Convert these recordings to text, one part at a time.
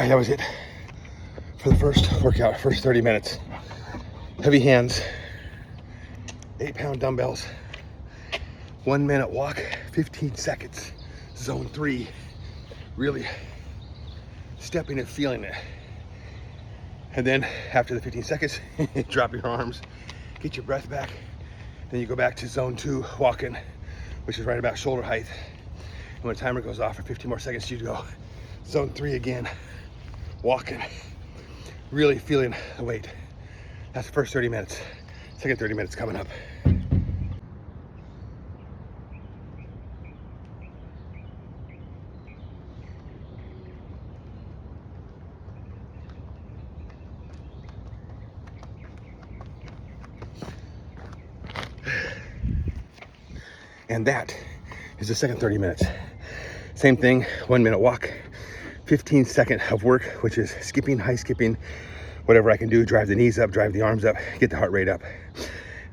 right, that was it for the first workout, first 30 minutes. Heavy hands, 8-pound dumbbells, 1 minute walk, 15 seconds, zone 3, really stepping and feeling it. And then after the 15 seconds, drop your arms, get your breath back. Then you go back to zone 2, walking, which is right about shoulder height. And when the timer goes off for 15 more seconds, you go zone 3 again, walking, really feeling the weight. That's the first 30 minutes. Second 30 minutes coming up. And that is the second 30 minutes. Same thing, 1 minute walk, 15 seconds of work, which is skipping, high skipping, whatever I can do, drive the knees up, drive the arms up, get the heart rate up.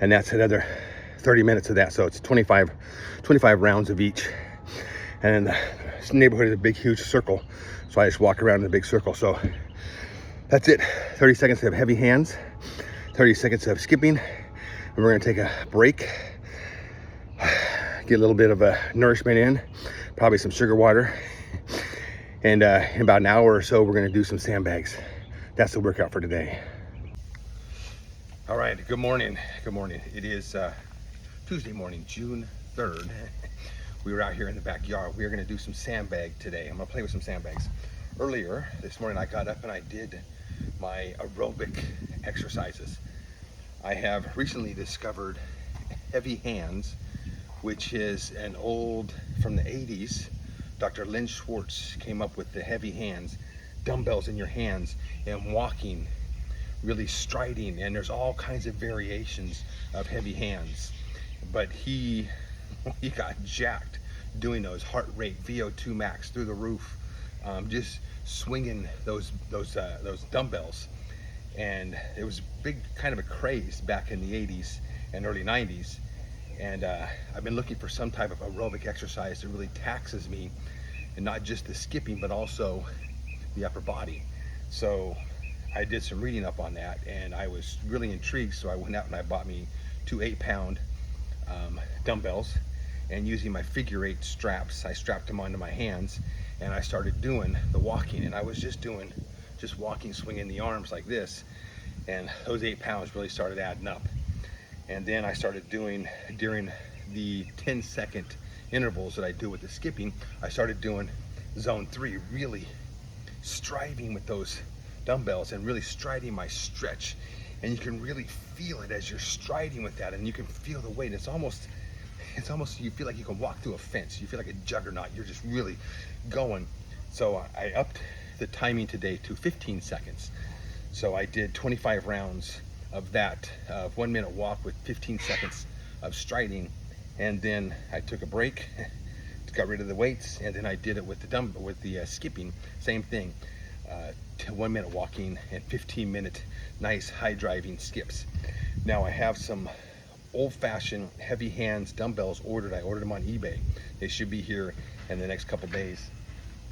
And that's another 30 minutes of that. So it's 25 rounds of each. And this neighborhood is a big, huge circle. So I just walk around in a big circle. So that's it. 30 seconds of heavy hands, 30 seconds of skipping. And we're gonna take a break, get a little bit of nourishment in, probably some sugar water. And in about an hour or so, we're gonna do some sandbags. That's the workout for today. All right, good morning. Good morning. It is Tuesday morning, June 3rd. We were out here in the backyard. We are gonna do some sandbag today. I'm gonna play with some sandbags. Earlier this morning, I got up and I did my aerobic exercises. I have recently discovered heavy hands, which is an old, from the 80s, Dr. Lynn Schwartz came up with the heavy hands, dumbbells in your hands, and walking, really striding, and there's all kinds of variations of heavy hands. But he got jacked doing those, heart rate, VO2 max through the roof, just swinging those dumbbells. And it was big, kind of a craze back in the 80s and early 90s. And I've been looking for some type of aerobic exercise that really taxes me, and not just the skipping, but also the upper body. So I did some reading up on that, and I was really intrigued. So I went out and I bought me 2 8-pound dumbbells, and using my figure 8 straps, I strapped them onto my hands, and I started doing the walking. And I was just walking, swinging the arms like this, and those 8 pounds really started adding up. And then I started doing, during the 10-second intervals that I do with the skipping, I started doing zone 3, really striving with those dumbbells and really striding my stretch. And you can really feel it as you're striding with that, and you can feel the weight. It's almost, you feel like you can walk through a fence. You feel like a juggernaut. You're just really going. So I upped the timing today to 15 seconds. So I did 25 rounds of that, 1 minute walk with 15 seconds of striding. And then I took a break, got rid of the weights, and then I did it with the skipping, same thing. 1 minute walking and 15-minute nice high driving skips. Now I have some old-fashioned heavy hands dumbbells ordered. I ordered them on eBay. They should be here in the next couple days.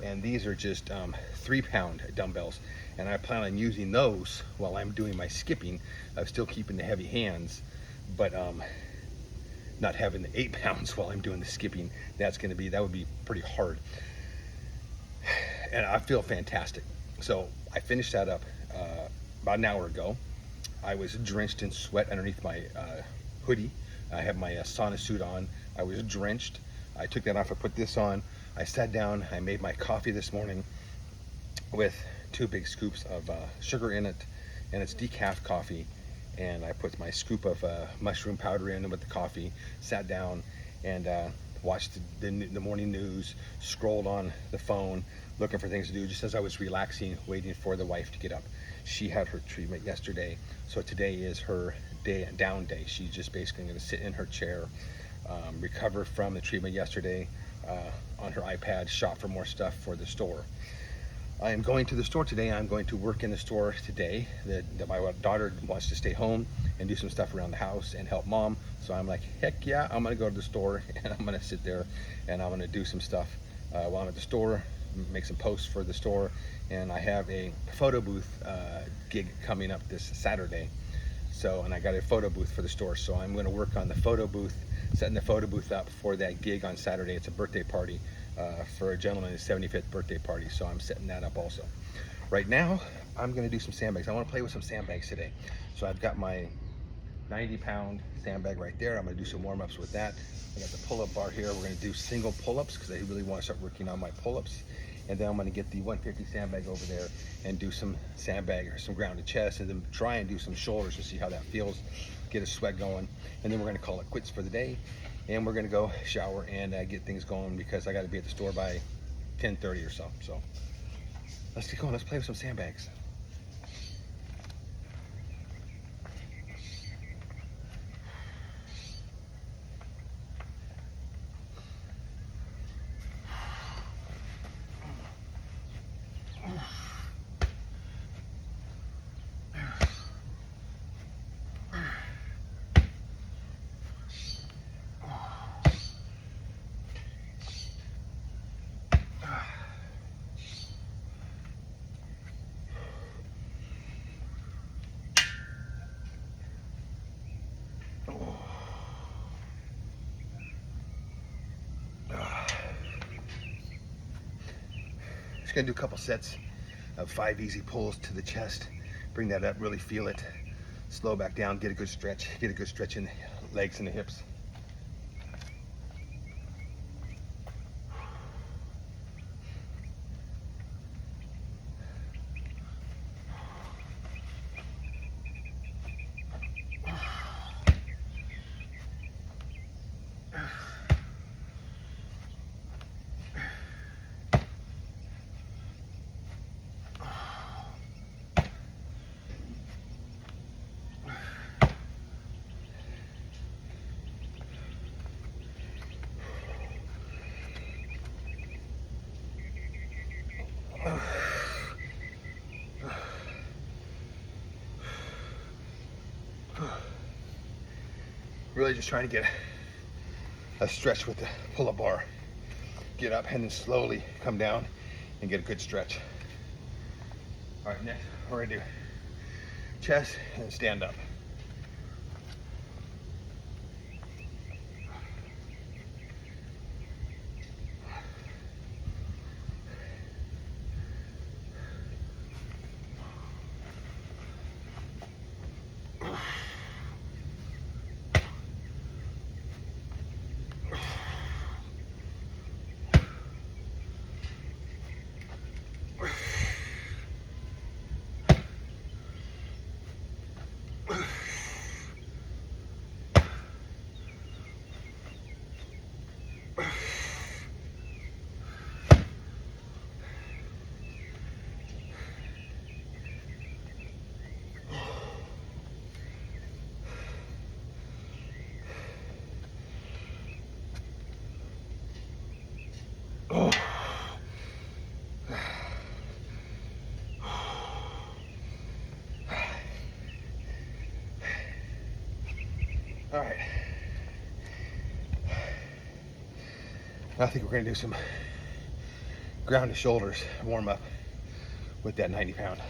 And these are just 3-pound dumbbells, and I plan on using those while I'm doing my skipping. I'm still keeping the heavy hands, but not having the 8 pounds while I'm doing the skipping. That would be pretty hard. And I feel fantastic. So I finished that up about an hour ago. I was drenched in sweat underneath my hoodie. I have my sauna suit on. I was drenched. I took that off, I put this on. I sat down, I made my coffee this morning with 2 big scoops of sugar in it, and it's decaf coffee. And I put my scoop of mushroom powder in with the coffee, sat down and watched the morning news, scrolled on the phone, looking for things to do, just as I was relaxing, waiting for the wife to get up. She had her treatment yesterday, so today is her down day. She's just basically going to sit in her chair, recover from the treatment yesterday, on her iPad, shop for more stuff for the store. I am going to the store today. I'm going to work in the store today. My daughter wants to stay home and do some stuff around the house and help mom. So I'm like, heck yeah, I'm gonna go to the store and I'm gonna sit there and I'm gonna do some stuff while I'm at the store, make some posts for the store, and I have a photo booth gig coming up this Saturday. So, and I got a photo booth for the store, so I'm going to work on the photo booth, setting the photo booth up for that gig on Saturday. It's a birthday party for a gentleman, his 75th birthday party, so I'm setting that up also. Right now, I'm going to do some sandbags. I want to play with some sandbags today. So I've got my 90-pound sandbag right there. I'm going to do some warm-ups with that. I got the pull-up bar here. We're going to do single pull-ups because I really want to start working on my pull-ups. And then I'm going to get the 150 sandbag over there and do some sandbag or some grounded chest, and then try and do some shoulders to see how that feels, get a sweat going. And then we're going to call it quits for the day, and we're going to go shower and get things going because I got to be at the store by 10:30 or so. So let's get going. Let's play with some sandbags. Just gonna do a couple sets of 5 easy pulls to the chest. Bring that up, really feel it. Slow back down, get a good stretch. Get a good stretch in the legs and the hips. Really just trying to get a stretch with the pull-up bar. Get up and then slowly come down and get a good stretch. All right, next we're gonna do chest and stand up. Oh. All right. I think we're gonna do some grounded shoulders warm up with that 90-pound.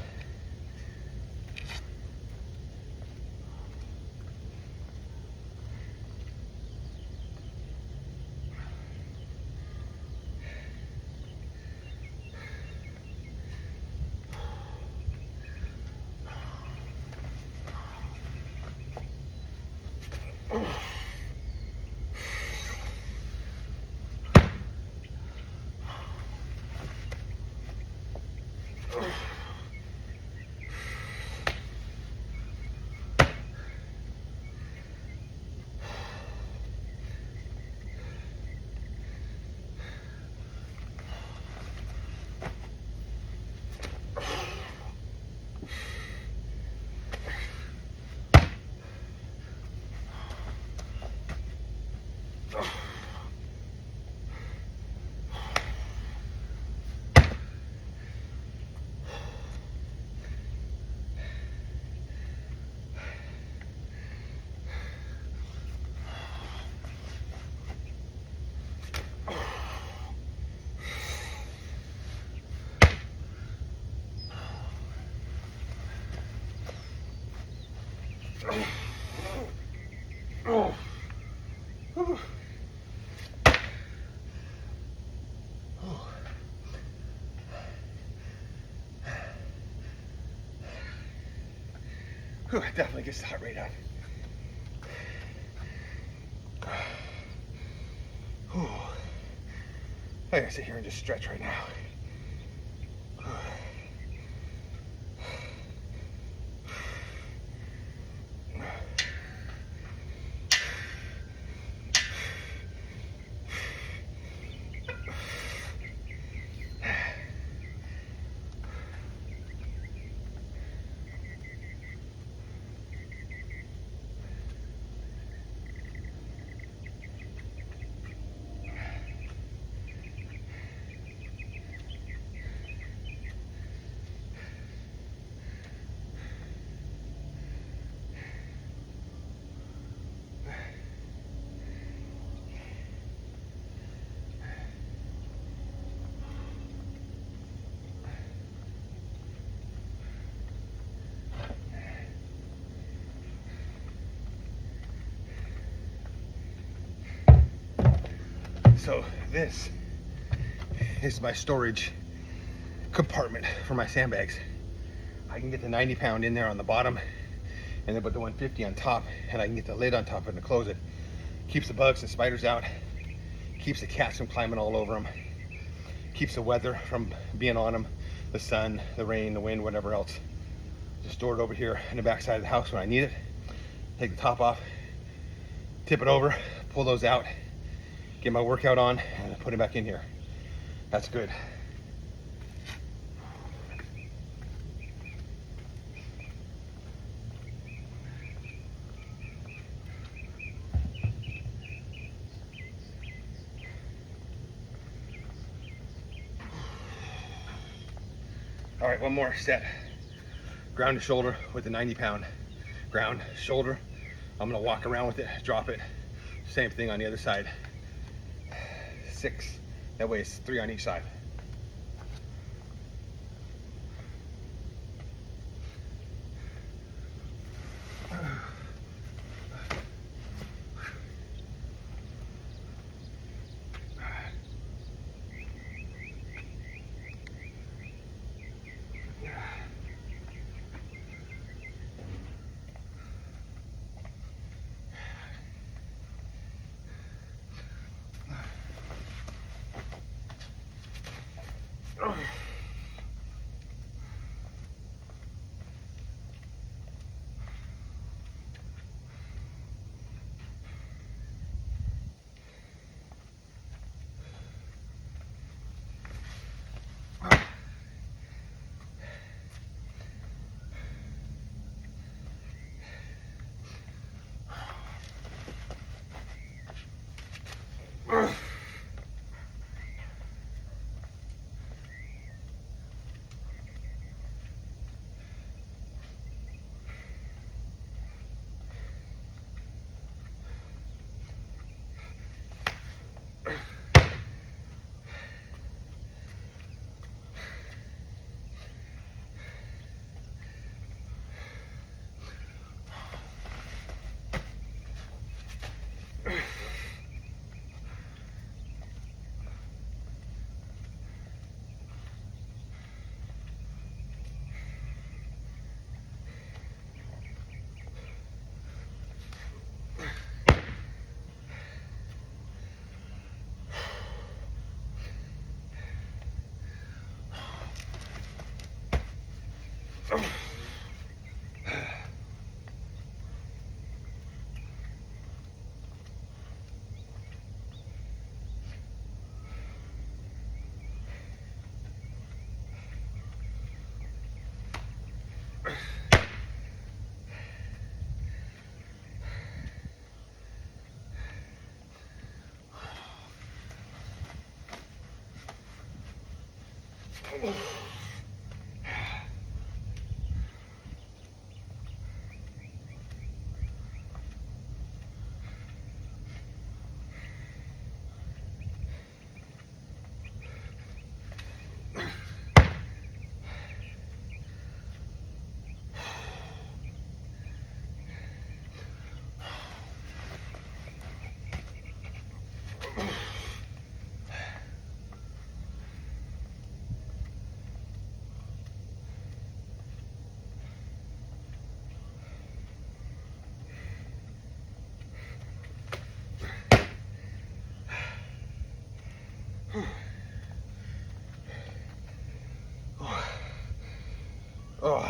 Definitely gets the heart rate up. I gotta sit here and just stretch right now. So this is my storage compartment for my sandbags. I can get the 90 pound in there on the bottom and then put the 150 on top, and I can get the lid on top of it and close it. Keeps the bugs and spiders out, keeps the cats from climbing all over them, keeps the weather from being on them, the sun, the rain, the wind, whatever else. Just store it over here in the back side of the house when I need it. Take the top off, tip it over, pull those out, get my workout on, and put it back in here. That's good. All right, one more set. Ground to shoulder with the 90 pound. Ground, shoulder. I'm gonna walk around with it, drop it. Same thing on the other side. 6. That way it's 3 on each side.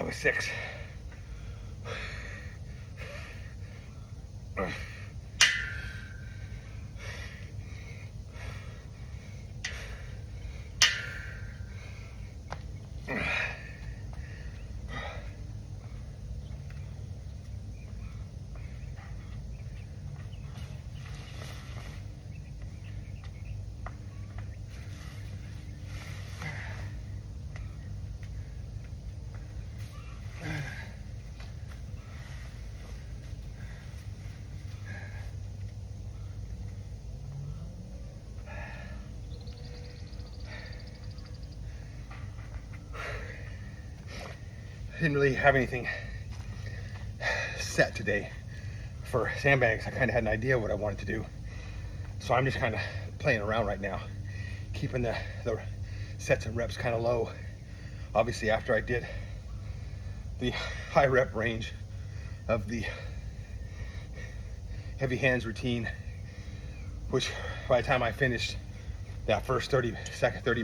was 6. Didn't really have anything set today for sandbags. I kind of had an idea of what I wanted to do, so I'm just kind of playing around right now, keeping the sets and reps kind of low. Obviously, after I did the high rep range of the heavy hands routine, which by the time I finished that first 30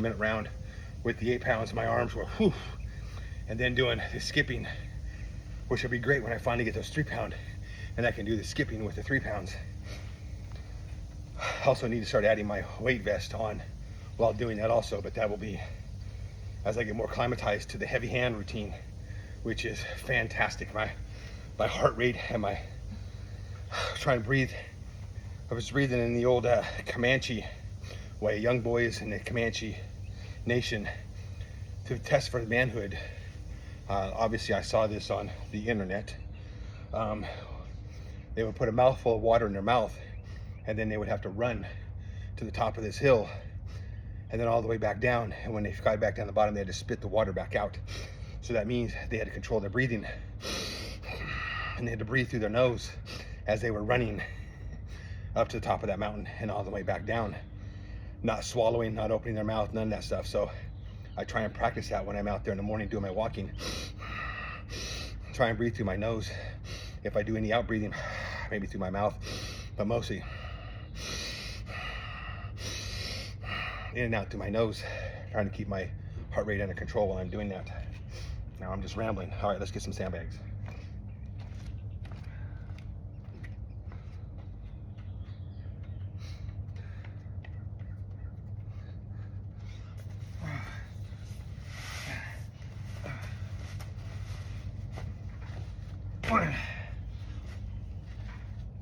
minute round with the 8 pounds, my arms were whew. And then doing the skipping, which will be great when I finally get those 3 pound and I can do the skipping with the 3 pounds. I also need to start adding my weight vest on while doing that also, but that will be as I get more acclimatized to the heavy hand routine, which is fantastic. My heart rate and my trying to breathe. I was breathing in the old Comanche way, young boys in the Comanche nation, to test for manhood. Obviously, I saw this on the internet. They would put a mouthful of water in their mouth, and then they would have to run to the top of this hill, and then all the way back down. And when they got back down the bottom, they had to spit the water back out. So that means they had to control their breathing, and they had to breathe through their nose as they were running up to the top of that mountain and all the way back down. Not swallowing, not opening their mouth, none of that stuff. So I try and practice that when I'm out there in the morning doing my walking. Try and breathe through my nose. If I do any out breathing, maybe through my mouth, but mostly in and out through my nose, trying to keep my heart rate under control while I'm doing that. Now I'm just rambling. All right, let's get some sandbags. One,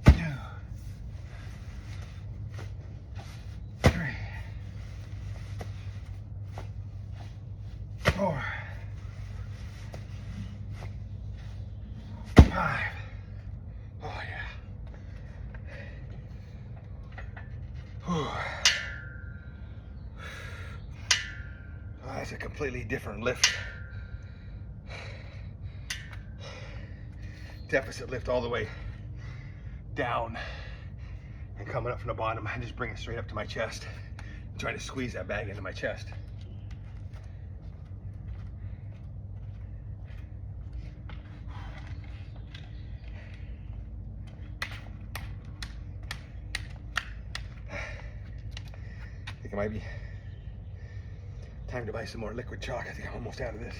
2, 3, 4, 5. Oh yeah. Whew. Oh, that's a completely different lift. Deficit lift all the way down and coming up from the bottom. I just bring it straight up to my chest. I'm trying to squeeze that bag into my chest. I think it might be time to buy some more liquid chalk. I think I'm almost out of this.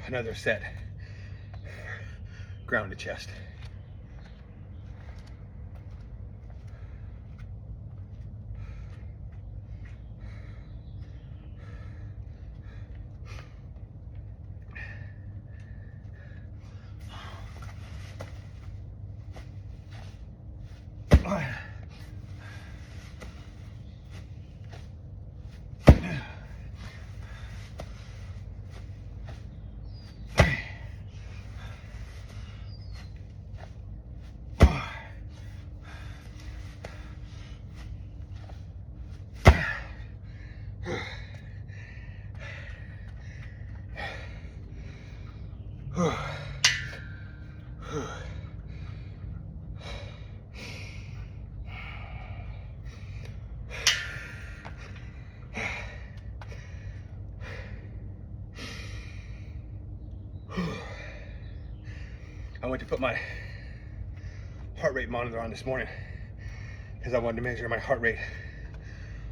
Another set, ground to chest. went to put my heart rate monitor on this morning because I wanted to measure my heart rate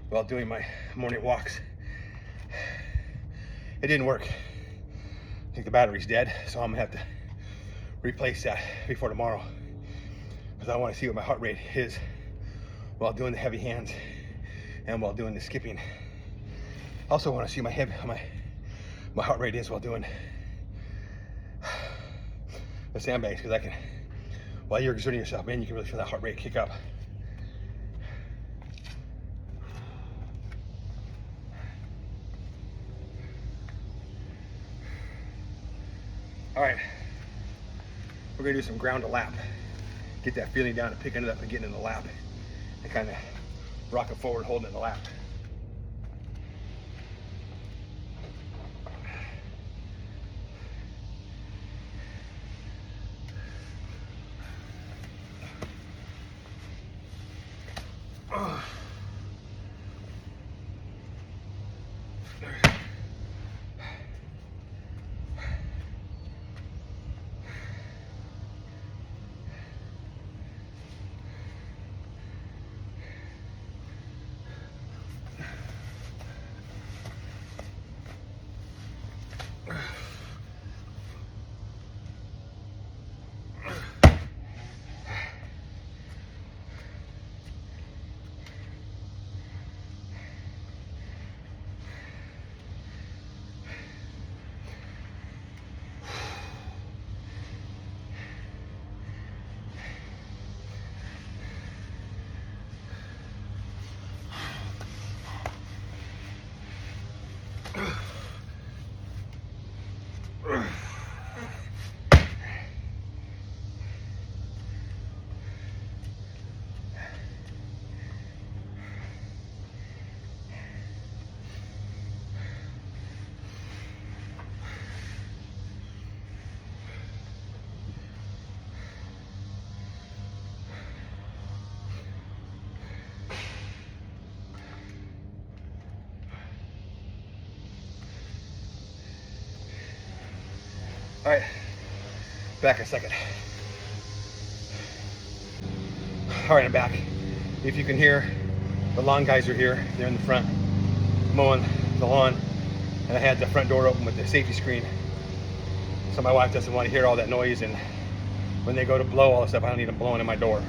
while doing my morning walks. It didn't work. I think the battery's dead, so I'm gonna have to replace that before tomorrow because I want to see what my heart rate is while doing the heavy hands and while doing the skipping. I also want to see my heart rate is while doing the sandbags, because I can, while you're exerting yourself, man, you can really feel that heart rate kick up. All right, we're gonna do some ground to lap. Get that feeling down and picking it up and getting in the lap and kind of rock it forward, holding it in the lap. All right, back in a second. All right, I'm back. If you can hear, the lawn guys are here. They're in the front mowing the lawn, and I had the front door open with the safety screen, so my wife doesn't want to hear all that noise, and when they go to blow all the stuff, I don't need them blowing in my door.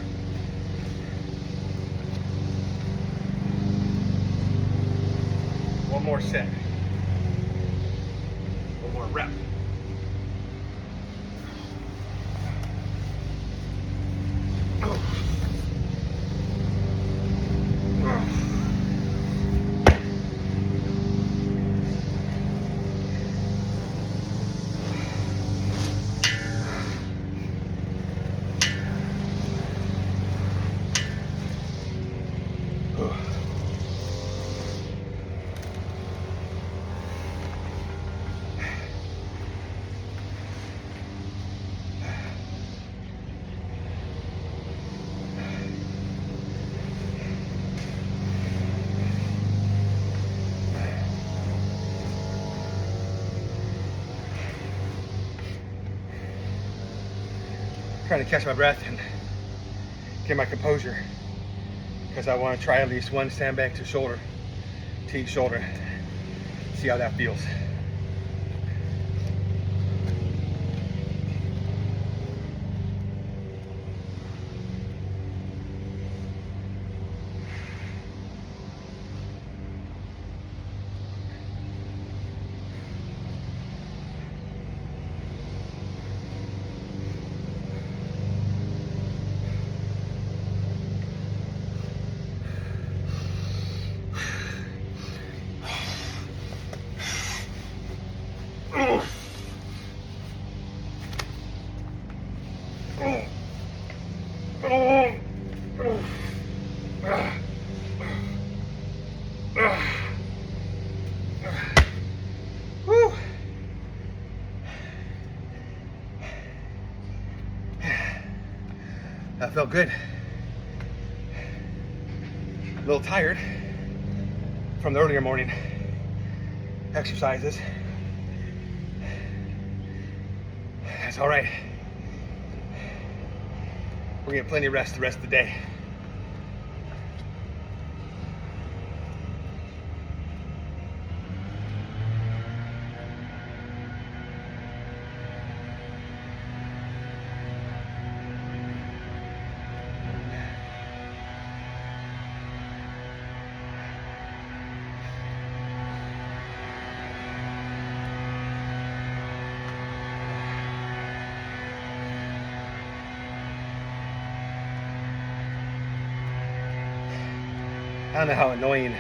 One more set. One more rep. Trying to catch my breath and get my composure, because I want to try at least one sandbag to each shoulder, see how that feels. That felt good. A little tired from the earlier morning exercises. That's all right. We're getting plenty of rest the rest of the day. I don't know how annoying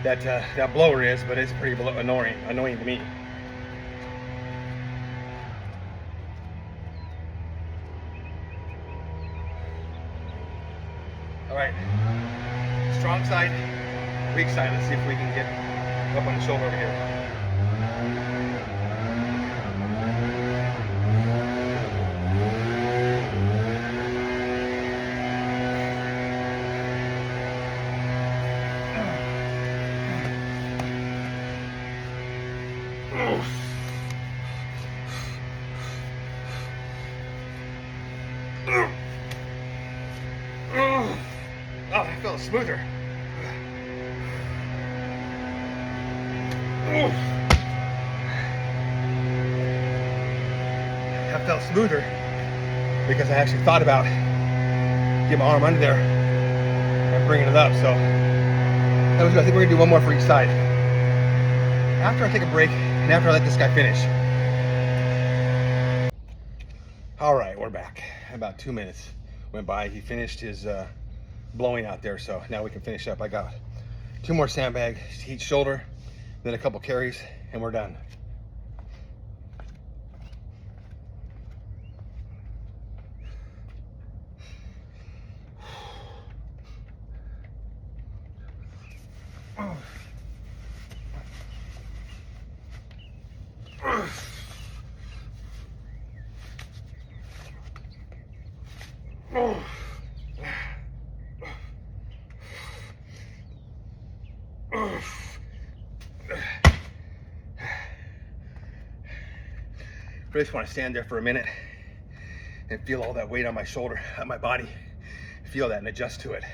that blower is, but it's pretty annoying to me. All right, strong side, weak side. Let's see if we can get up on the shoulder over here. Oh, I felt smoother. That felt smoother because I actually thought about getting my arm under there and bringing it up. So that was good. I think we're gonna do one more for each side. After I take a break and after I let this guy finish. All right, we're back. About 2 minutes went by. He finished his blowing out there, so now we can finish up. I got 2 more sandbags to each shoulder, then a couple carries, and we're done. I just want to stand there for a minute and feel all that weight on my shoulder, on my body, feel that and adjust to it.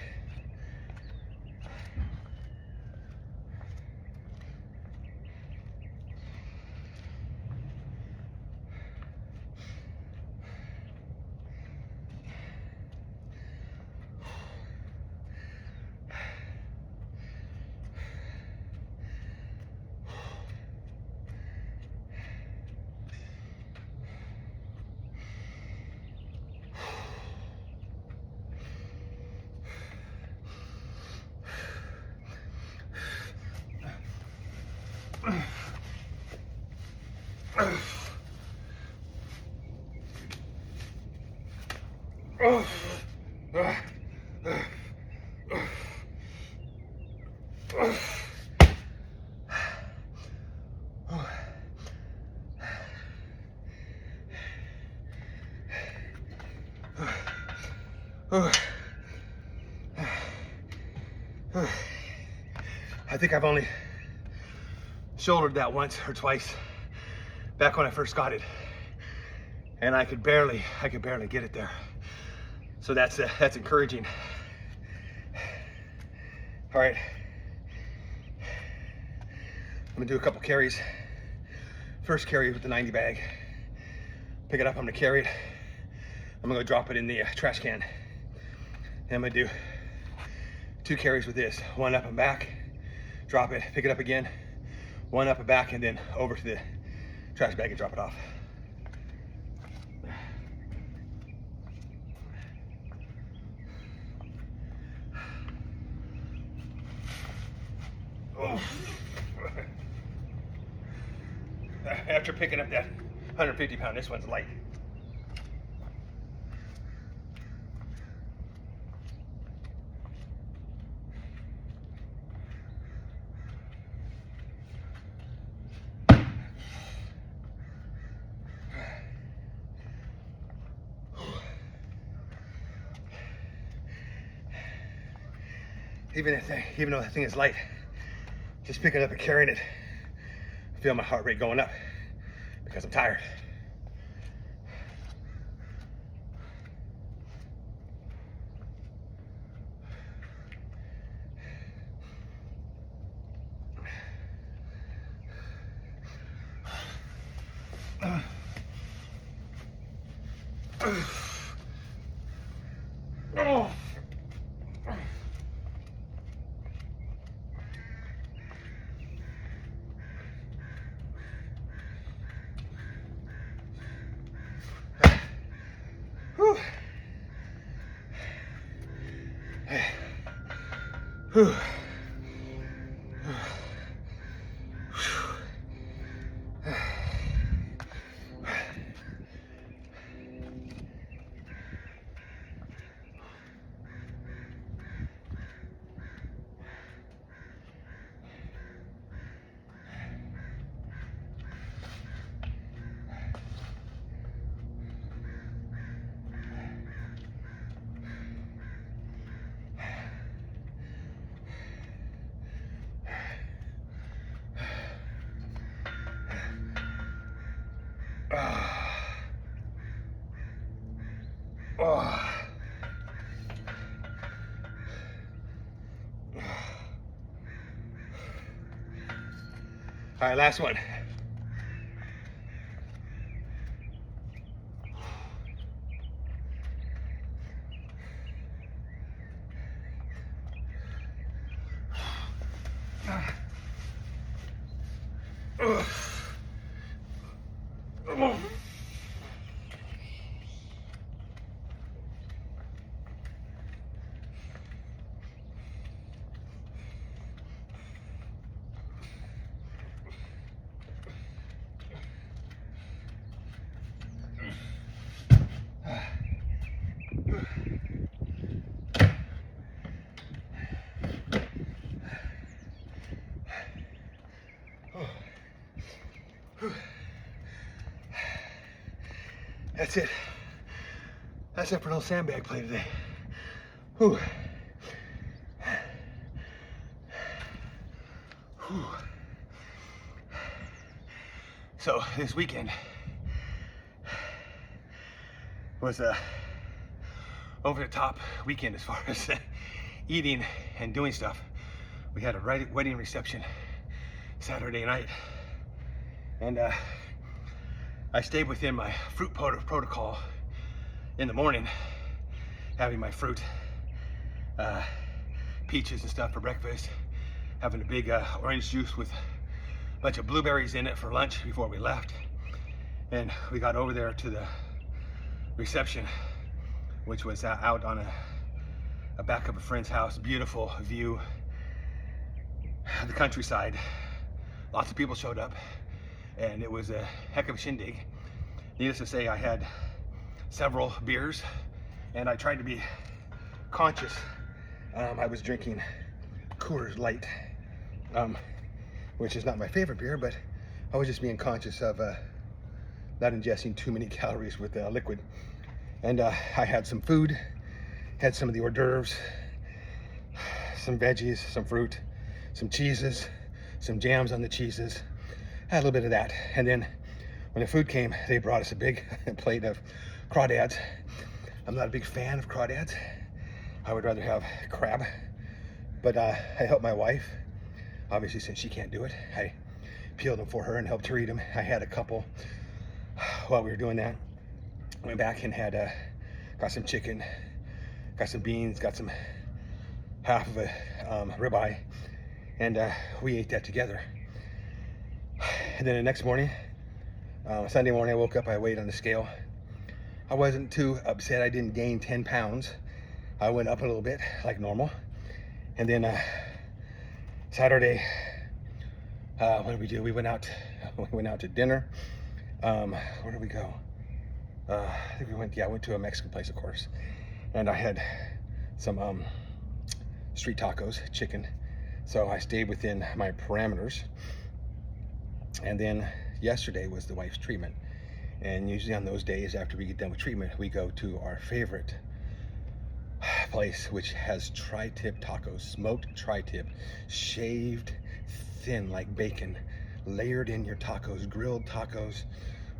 I think I've only shouldered that once or twice back when I first got it, and I could barely get it there. So that's encouraging. All right, I'm gonna do a couple carries. First carry with the 90 bag. Pick it up, I'm gonna carry it. I'm gonna go drop it in the trash can. And I'm gonna do 2 carries with this. 1 up and back, drop it, pick it up again. 1 up and back, and then over to the trash bag and drop it off. After picking up that 150 pound, this one's light. Even though that thing is light, just picking it up and carrying it, I feel my heart rate going up because I'm tired. Whew. Oh. All right, last one. That's it. That's it for no sandbag play today. Whew. Whew. So this weekend was a over the top weekend as far as eating and doing stuff. We had a wedding reception Saturday night, and I stayed within my fruit protocol in the morning, having my fruit, peaches and stuff for breakfast, having a big orange juice with a bunch of blueberries in it for lunch before we left. And we got over there to the reception, which was out on a back of a friend's house, beautiful view, the countryside. Lots of people showed up, and it was a heck of a shindig. Needless to say, I had several beers, and I tried to be conscious. I was drinking Coors Light, which is not my favorite beer, but I was just being conscious of not ingesting too many calories with liquid. And I had some food, had some of the hors d'oeuvres, some veggies, some fruit, some cheeses, some jams on the cheeses, had a little bit of that. And then when the food came, they brought us a big plate of crawdads. I'm not a big fan of crawdads. I would rather have crab, but I helped my wife. Obviously, since she can't do it, I peeled them for her and helped her eat them. I had a couple while we were doing that. Went back and had got some chicken, got some beans, got some half of a ribeye, and we ate that together. And then the next morning, Sunday morning, I woke up, I weighed on the scale. I wasn't too upset. I didn't gain 10 pounds. I went up a little bit like normal. And then Saturday, what did we do? We went out to dinner. Where did we go? I think we went to a Mexican place, of course. And I had some street tacos, chicken. So I stayed within my parameters. And then yesterday was the wife's treatment. And usually on those days after we get done with treatment, we go to our favorite place, which has tri-tip tacos, smoked tri-tip, shaved thin like bacon, layered in your tacos, grilled tacos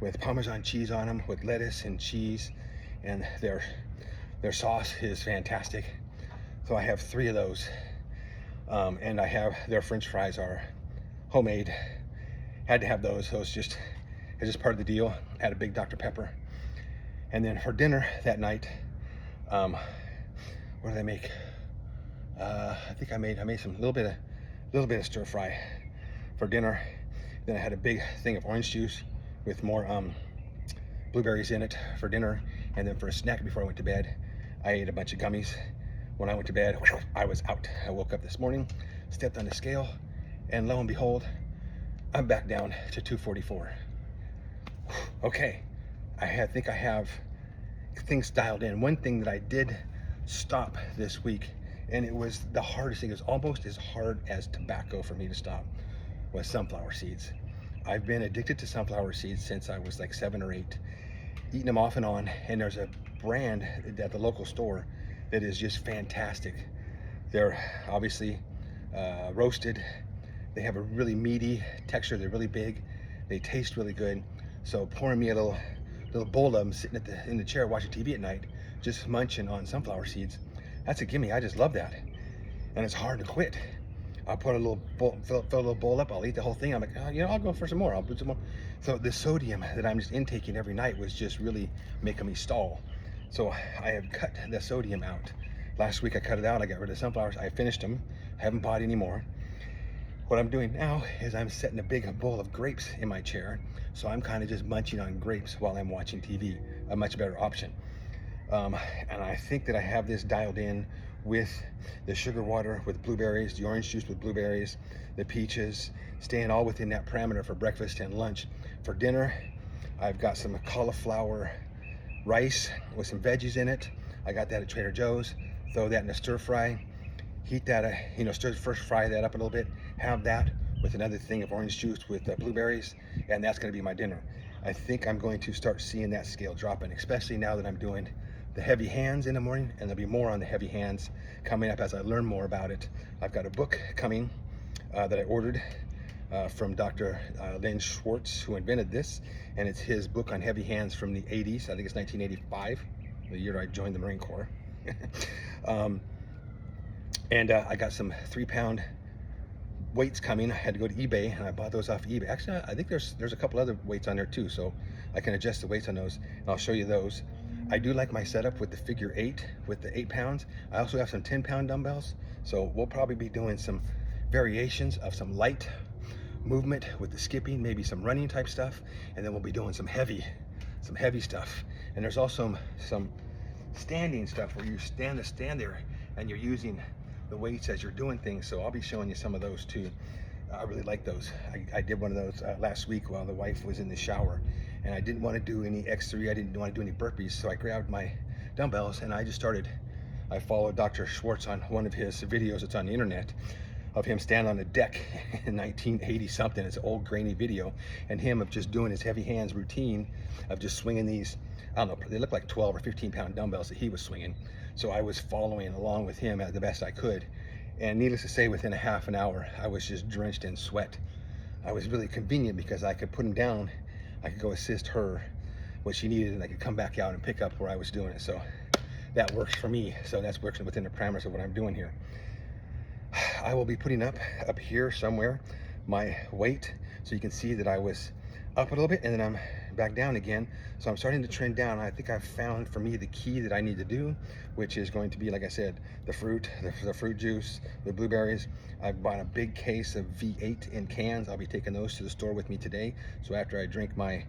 with Parmesan cheese on them, with lettuce and cheese, and their sauce is fantastic. So I have 3 of those, and I have their French fries are homemade. Had to have those. Those just, It's just part of the deal. Had a big Dr. Pepper. And then for dinner that night, what did I make? I think I made some little bit of stir fry for dinner. Then I had a big thing of orange juice with more blueberries in it for dinner. And then for a snack before I went to bed, I ate a bunch of gummies. When I went to bed, I was out. I woke up this morning, stepped on the scale, and lo and behold, I'm back down to 244. Okay, I think I have things dialed in. One thing that I did stop this week, and it was the hardest thing, it was almost as hard as tobacco for me to stop, was sunflower seeds. I've been addicted to sunflower seeds since I was like 7 or 8, eating them off and on, and there's a brand at the local store that is just fantastic. They're obviously roasted. They have a really meaty texture. They're really big. They taste really good. So pouring me a little bowl of them, sitting in the chair watching TV at night, just munching on sunflower seeds, that's a gimme. I just love that, and it's hard to quit. I'll put a little bowl, fill a little bowl up. I'll eat the whole thing. I'm like, oh, I'll go for some more. I'll put some more. So the sodium that I'm just intaking every night was just really making me stall. So I have cut the sodium out. Last week I cut it out. I got rid of sunflowers. I finished them. Haven't bought any more. What I'm doing now is I'm setting a big bowl of grapes in my chair. So I'm kind of just munching on grapes while I'm watching TV. A much better option. And I think that I have this dialed in with the sugar water with blueberries, the orange juice with blueberries, the peaches, staying all within that parameter for breakfast and lunch. For dinner, I've got some cauliflower rice with some veggies in it. I got that at Trader Joe's. Throw that in a stir fry. Heat that, first fry that up a little bit. Have that with another thing of orange juice with blueberries, and that's going to be my dinner. I think I'm going to start seeing that scale dropping, especially now that I'm doing the heavy hands in the morning, and there'll be more on the heavy hands coming up as I learn more about it. I've got a book coming that I ordered from Dr. Lynn Schwartz, who invented this, and it's his book on heavy hands from the 80s. I think it's 1985, the year I joined the Marine Corps. I got some 3-pound weights coming. I had to go to eBay, and I bought those off eBay. Actually, I think there's a couple other weights on there too, so I can adjust the weights on those, and I'll show you those. I do like my setup with the figure 8 with the 8 pounds. I also have some 10-pound dumbbells, so we'll probably be doing some variations of some light movement with the skipping, maybe some running type stuff, and then we'll be doing some heavy stuff. And there's also some standing stuff where you stand there and you're using the weights as you're doing things. So I'll be showing you some of those too. I really like those. I did one of those last week while the wife was in the shower, and I didn't want to do any X3. I didn't want to do any burpees, so I grabbed my dumbbells and I just started. I followed Dr. Schwartz on one of his videos that's on the internet of him standing on a deck in 1980 something. It's an old grainy video, and him of just doing his heavy hands routine of just swinging these, I don't know, they look like 12 or 15-pound dumbbells that he was swinging. So I was following along with him the best I could. And needless to say, within a half an hour, I was just drenched in sweat. I was really convenient because I could put him down. I could go assist her what she needed, and I could come back out and pick up where I was doing it. So that works for me. So that's working within the parameters of what I'm doing here. I will be putting up here somewhere my weight, so you can see that I was up a little bit and then I'm back down again. So I'm starting to trend down. I think I've found for me the key that I need to do, which is going to be, like I said, the fruit juice, the blueberries. I've bought a big case of V8 in cans. I'll be taking those to the store with me today. So after I drink my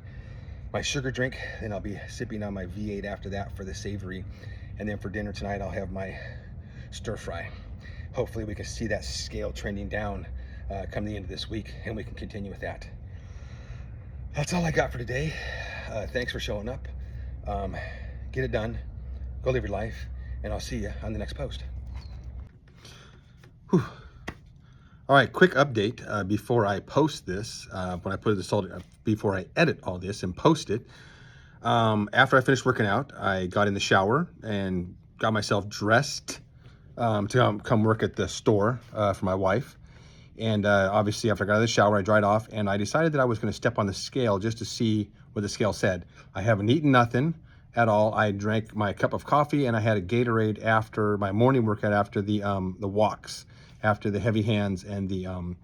sugar drink, then I'll be sipping on my V8 after that for the savory. And then for dinner tonight, I'll have my stir fry. Hopefully we can see that scale trending down come the end of this week, and we can continue with that. That's all I got for today. Thanks for showing up. Get it done. Go live your life, and I'll see you on the next post. Whew. All right, quick update before I post this. When I put this all, before I edit all this and post it. After I finished working out, I got in the shower and got myself dressed to come work at the store for my wife. And obviously after I got out of the shower, I dried off, and I decided that I was going to step on the scale just to see what the scale said. I haven't eaten nothing at all. I drank my cup of coffee, and I had a Gatorade after my morning workout, after the walks, after the heavy hands and the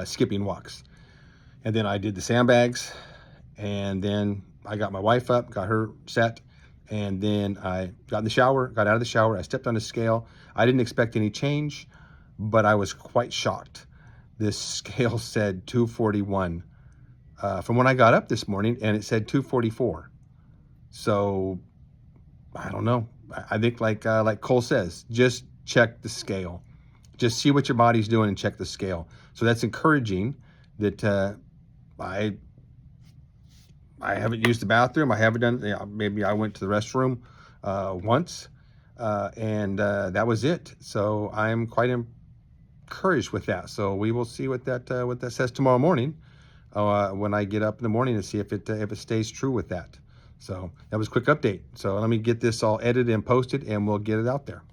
skipping walks. And then I did the sandbags, And then I got my wife up, got her set, and then I got in the shower, got out of the shower, I stepped on the scale. I didn't expect any change, but I was quite shocked. This scale said 241 from when I got up this morning, and it said 244. So I don't know. I think like Cole says, just check the scale. Just see what your body's doing and check the scale. So that's encouraging that I haven't used the bathroom. I haven't done, maybe I went to the restroom once and that was it. So I'm quite encouraged with that. So we will see what that says tomorrow morning when I get up in the morning and see if it stays true with that. So that was a quick update. So let me get this all edited and posted and we'll get it out there.